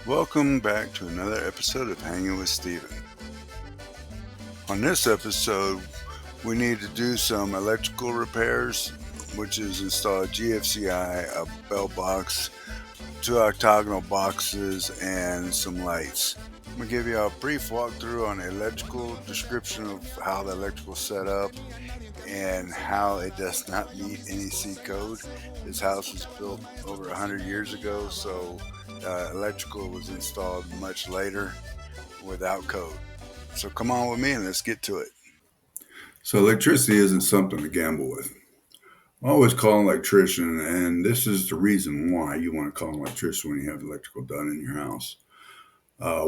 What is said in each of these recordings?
Welcome back to another episode of Hanging with Steven. On this episode, we need to do some electrical repairs, which is install a GFCI, a bell box, 2 octagonal boxes, and some lights. I'm going to give you a brief walkthrough on the electrical description of how the electrical is set up and how it does not meet NEC code. This house was built over 100 years ago, so electrical was installed much later without code. So come on with me and let's get to it. So electricity isn't something to gamble with. Always call an electrician, and this is the reason why you want to call an electrician when you have electrical done in your house.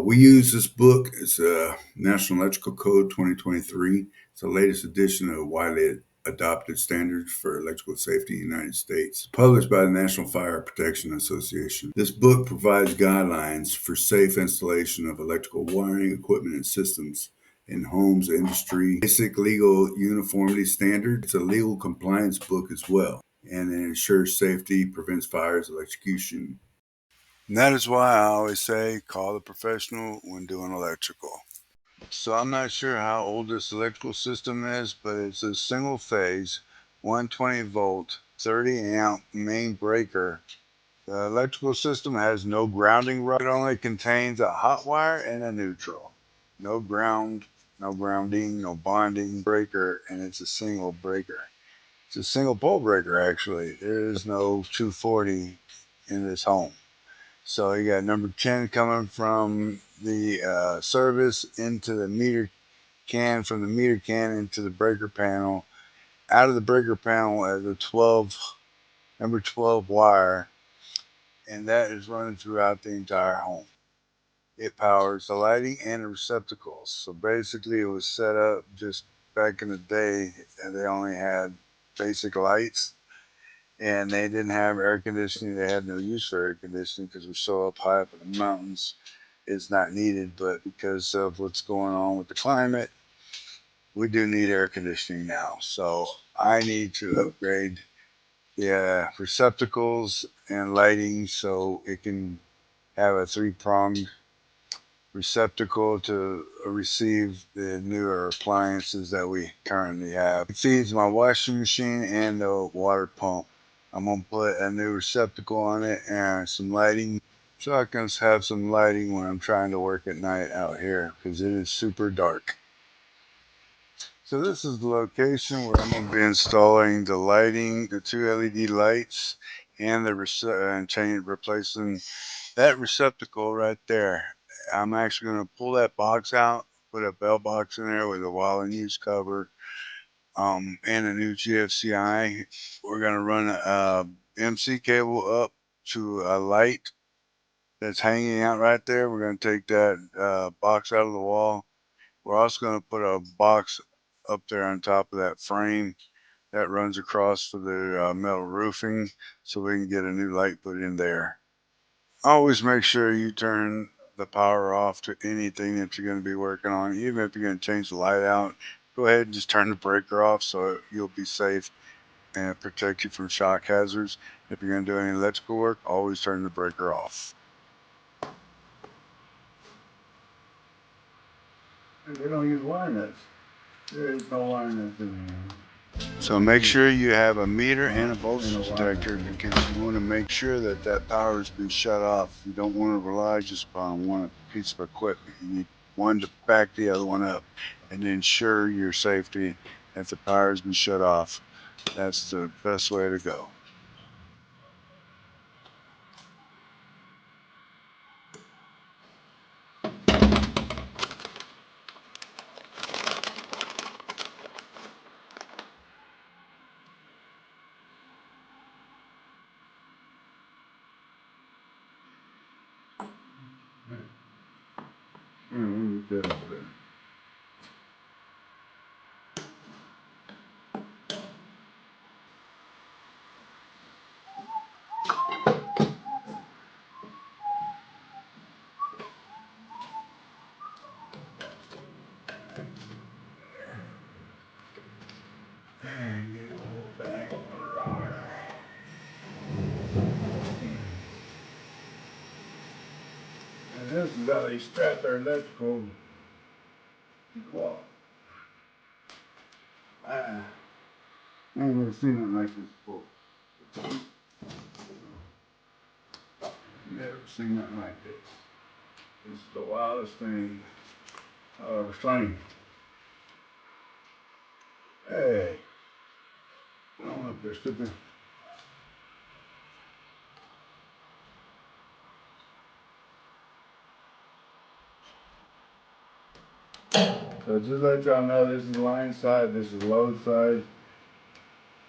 We use this book. It's a National Electrical Code 2023. It's the latest edition of widely adopted standards for electrical safety in the United States, published by the National Fire Protection Association. This book provides guidelines for safe installation of electrical wiring, equipment, and systems in homes, industry, basic legal uniformity standard. It's a legal compliance book as well, and it ensures safety, prevents fires, electrocution. And that is why I always say call the professional when doing electrical. So I'm not sure how old this electrical system is, but it's a single phase, 120 volt, 30 amp main breaker. The electrical system has no grounding rod. It only contains a hot wire and a neutral. No ground, no grounding, no bonding breaker, and it's a single breaker. It's a single pole breaker, actually. There is no 240 in this home. So you got number 10 coming from the service into the meter can, from the meter can into the breaker panel. Out of the breaker panel as a number 12 wire, and that is running throughout the entire home. It powers the lighting and the receptacles. So basically, it was set up just back in the day, and they only had basic lights, and they didn't have air conditioning. They had no use for air conditioning because we're so up high up in the mountains. It's not needed, but because of what's going on with the climate, we do need air conditioning now. So I need to upgrade the receptacles and lighting so it can have a 3-pronged receptacle to receive the newer appliances that we currently have. It feeds my washing machine and the water pump. I'm going to put a new receptacle on it and some lighting so I can have some lighting when I'm trying to work at night out here because it is super dark. So this is the location where I'm going to be installing the lighting, the 2 LED lights, and replacing that receptacle right there. I'm actually going to pull that box out, put a bell box in there with a while in use cover, and a new GFCI. We're going to run a MC cable up to a light that's hanging out right there. We're going to take that box out of the wall. We're also going to put a box up there on top of that frame that runs across for the metal roofing so we can get a new light put in there. Always make sure you turn the power off to anything that you're going to be working on. Even if you're going to change the light out, go ahead and just turn the breaker off so you'll be safe and protect you from shock hazards. If you're going to do any electrical work, always turn the breaker off. They don't use wire nuts. There is no wire nuts in there. So make sure you have a meter and a voltage detector because you want to make sure that that power has been shut off. You don't want to rely just upon one piece of equipment. You need one to back the other one up and ensure your safety if the power has been shut off. That's the best way to go. And this is how they strap their electrical cloth. I ain't never seen it like this before. Never seen nothing like this. This is the wildest thing I've ever seen. Hey, come on up there, stupid. So just let y'all know, this is line side, this is load side.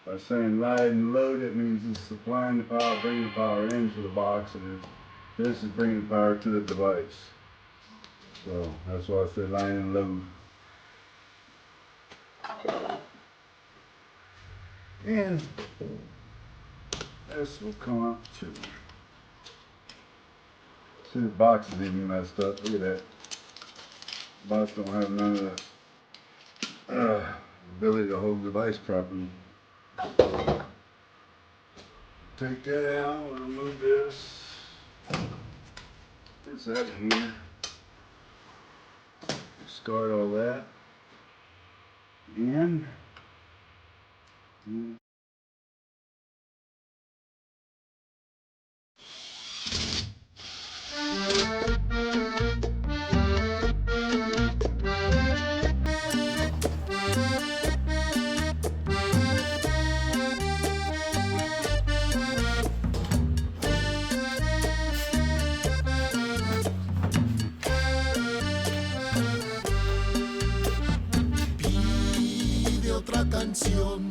By saying line and load, it means it's supplying the power, bringing the power into the box, and this is bringing the power to the device. So that's why I say line and load. And this will come out too. See, the box is even messed up. Look at that. The box don't have none of the ability to hold the device properly. Take that out, remove this. This out of here. Discard all that. And pide otra canción,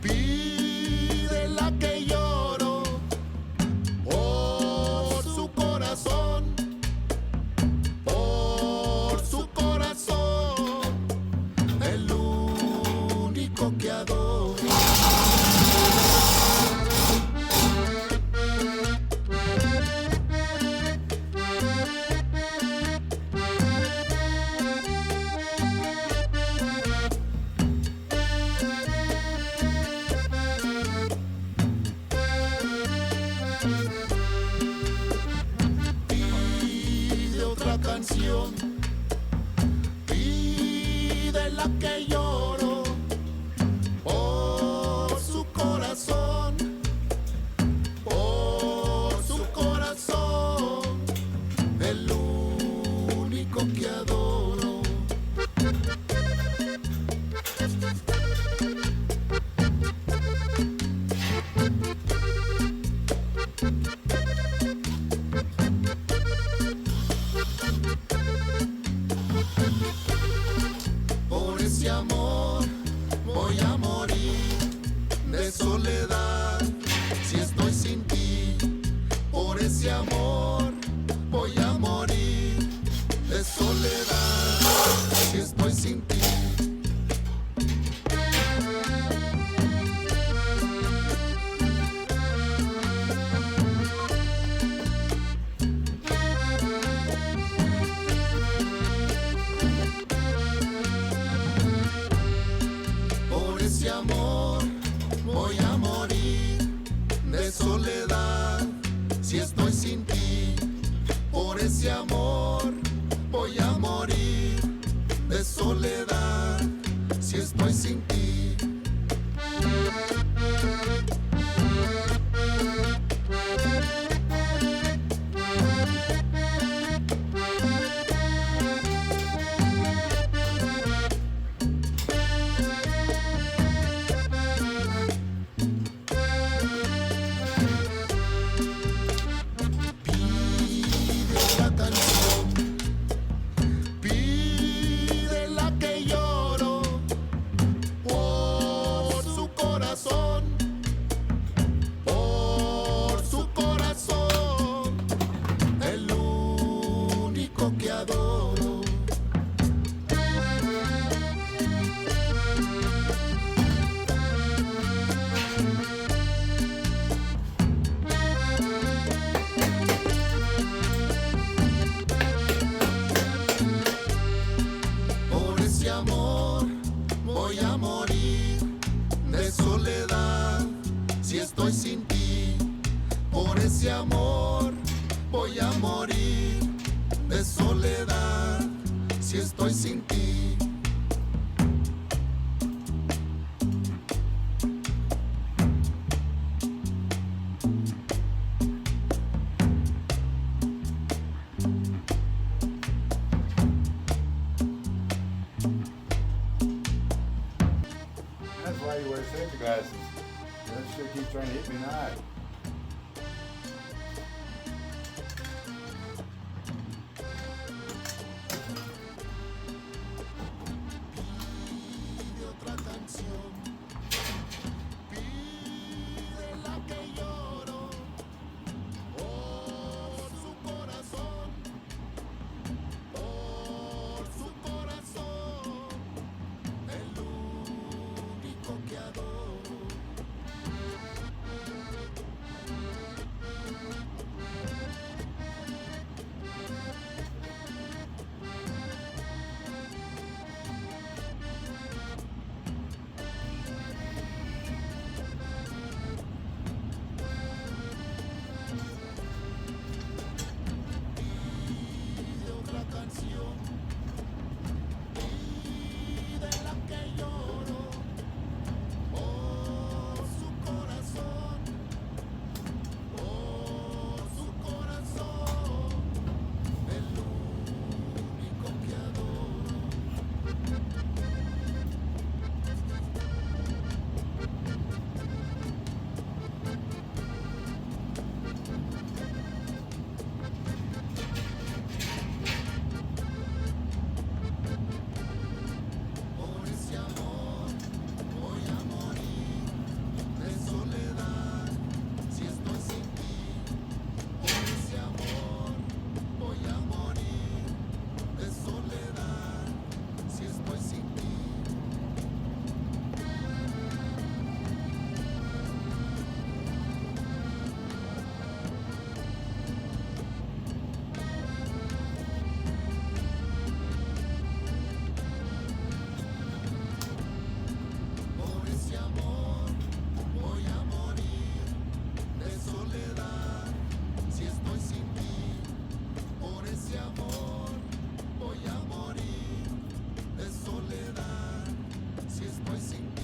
pide la que lloro por su corazón, el único que adoro. Pide otra canción, pide la que lloro por su corazón, el único que adoro. Por ese amor voy a morir de soledad si estoy sin ti. Por ese amor voy a morir de soledad si estoy sin ti. Por ese amor voy a morir de soledad si estoy sin ti. Por ese amor voy a morir de soledad si estoy sin ti. Pide otra canción, pide la que lloro por su corazón, el único que adoro. Por ese amor voy a morir de soledad si estoy sin ti. Por ese amor voy a morir soledad, si estoy sin ti. That's why you wear safety glasses. That shit keeps trying to hit me in the eye. Pide otra canción, pide la que lloro por su corazón, el único que adoro. Pide otra canción, pide la que lloro por su corazón, el único que adoro. Por ese amor voy a morir de soledad, si estoy sin ti. Por ese amor voy a morir de soledad, si estoy sin ti. Por ese amor voy a morir de soledad, si estoy sin ti. Por ese amor voy a morir de soledad, si estoy sin ti.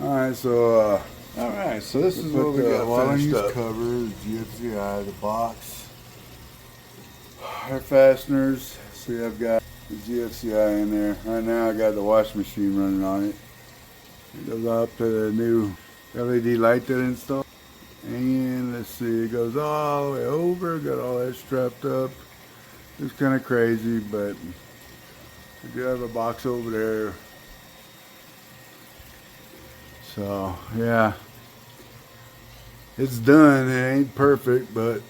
Alright, so Alright, so this is what we got finished up. Covers, GFCI, the box, our fasteners. See, I've got the GFCI in there. Right now I got the washing machine running on it. It goes up to the new LED light that I installed. And let's see, it goes all the way over, got all that strapped up. It's kind of crazy, but I do have a box over there. So, yeah. It's done. It ain't perfect, but,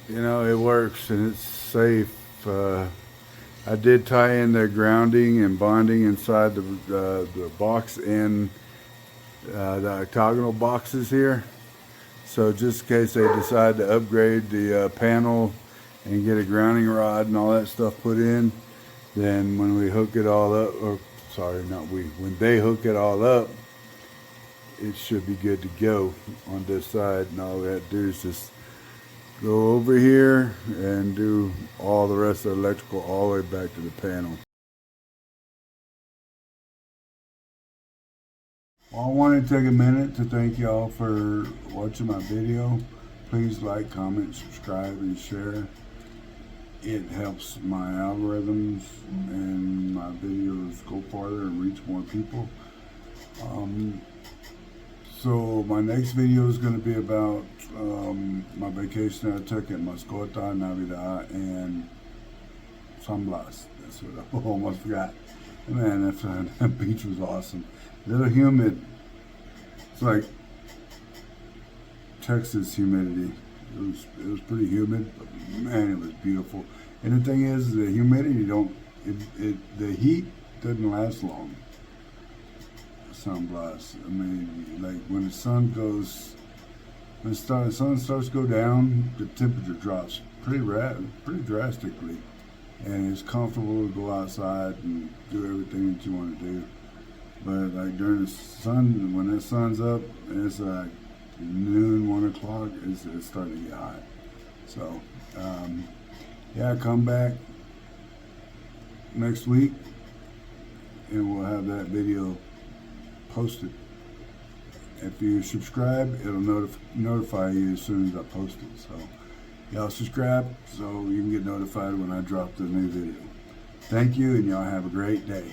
you know, it works and it's safe. I did tie in the grounding and bonding inside the box and the octagonal boxes here. So just in case they decide to upgrade the panel and get a grounding rod and all that stuff put in, then when we hook it all up, or sorry, not we, when they hook it all up, it should be good to go on this side. And all we have to do is just go over here and do all the rest of the electrical all the way back to the panel. Well, I wanted to take a minute to thank y'all for watching my video. Please like, comment, subscribe, and share. It helps my algorithms and my videos go farther and reach more people. So my next video is going to be about my vacation I took at Mascota, Navidad, and San Blas. That's what I almost forgot. Man, that beach was awesome. A little humid. It's like Texas humidity. It was pretty humid, but man, it was beautiful. And the thing is, the humidity the heat doesn't last long. sunblast. I mean, like when the sun goes, when the sun starts to go down, the temperature drops pretty drastically, and it's comfortable to go outside and do everything that you want to do. But like during the sun, when the sun's up, and it's like noon, 1 o'clock, it's starting to get hot. So, yeah, come back next week, and we'll have that video posted. If you subscribe, it'll notify you as soon as I post it. So, y'all subscribe so you can get notified when I drop the new video. Thank you, and y'all have a great day.